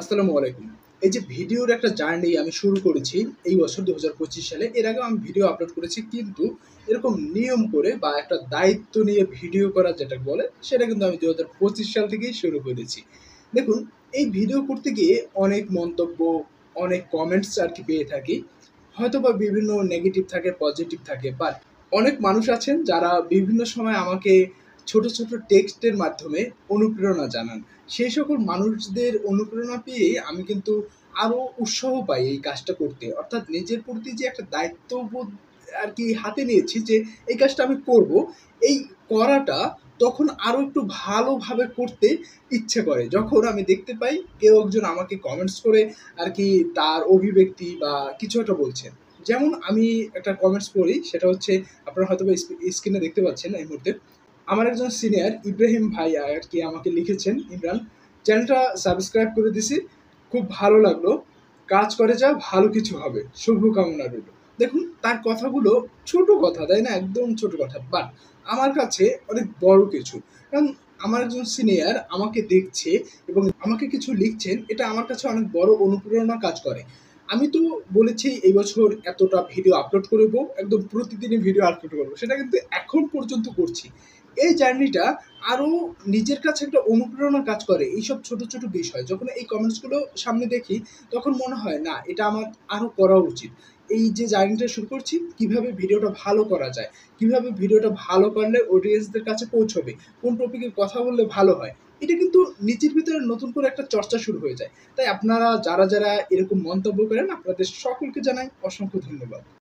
আসসালামু আলাইকুম। এই যে ভিডিওর একটা জার্নি আমি শুরু করেছি এই বছর ২০২৫ সালে। এর আগেও আমি ভিডিও আপলোড করেছি, কিন্তু এরকম নিয়ম করে বা একটা দায়িত্ব নিয়ে ভিডিও করা যেটা বলে, সেটা কিন্তু আমি ২০২৫ সাল থেকেই শুরু করেছি। দেখুন, এই ভিডিও করতে গিয়ে অনেক মন্তব্য, অনেক কমেন্টস আরকি পেয়ে থাকি। হয়তোবা বিভিন্ন নেগেটিভ থাকে, পজিটিভ থাকে। বাট অনেক মানুষ আছেন যারা বিভিন্ন সময় আমাকে ছোট, ছোট টেক্সটের মাধ্যমে অনুপ্রেরণা জানান। সেই সকল মানুষদের অনুপ্রেরণা পেয়ে আমি কিন্তু আরো উৎসাহ পাই এই কাজটা করতে। অর্থাৎ নিজের প্রতি যে একটা দায়িত্ববোধ আরকি হাতে নিয়েছি যে এই কাজটা আমি করব, এই করাটা তখন আরো একটু ভালোভাবে করতে ইচ্ছে করে। যখন আমি দেখতে পাই কেউ একজন আমাকে কমেন্টস করে আরকি তার অভিব্যক্তি বা কিছু একটা বলছেন। যেমন আমি একটা কমেন্টস পড়ি, সেটা হচ্ছে আপনারা হয়তোবা স্ক্রিনে দেখতে পাচ্ছেন এই মুহূর্তে। আমার একজন সিনিয়র ইব্রাহিম ভাই আরকি আমাকে লিখেছেন, "ইমরান, চ্যানেলটা সাবস্ক্রাইব করে দিছি। খুব ভালো লাগলো। কাজ করে যাও, ভালো কিছু হবে। শুভকামনা রইলো।" দেখুন, তার কথাগুলো ছোট কথা, তাই না? একদম ছোট কথা। বাট আমার কাছে অনেক বড় কিছু। কারণ আমার একজন সিনিয়র আমাকে দেখছে এবং আমাকে কিছু লিখছেন, এটা আমার কাছে অনেক বড় অনুপ্রেরণা কাজ করে। আমি তো বলেছি এই বছর এতটা ভিডিও আপলোড করব, একদম প্রতিদিনই ভিডিও আপলোড করব। সেটা কিন্তু এখন পর্যন্ত করছি। এই জার্নিটা আরো নিজের কাছে একটা অনুপ্রেরণা কাজ করে এইসব ছোট, ছোট বিষয়। যখন এই কমেন্টসগুলো সামনে দেখি, তখন মনে হয় না, এটা আমার আরো করা উচিত। এই যে জার্নিটা শুরু করছি, কিভাবে ভিডিওটা ভালো করা যায়? কিভাবে ভিডিওটা ভালো করলে অডিয়েন্সদের কাছে পৌঁছবে? কোন টপিকে কথা বললে ভালো হয়? এটা কিন্তু নিজের ভিতরে নতুন করে একটা চর্চা শুরু হয়ে যায়। তাই আপনারা যারা এরকম মন্তব্য করেন, আপনাদের সকলকে জানাই অসংখ্য ধন্যবাদ।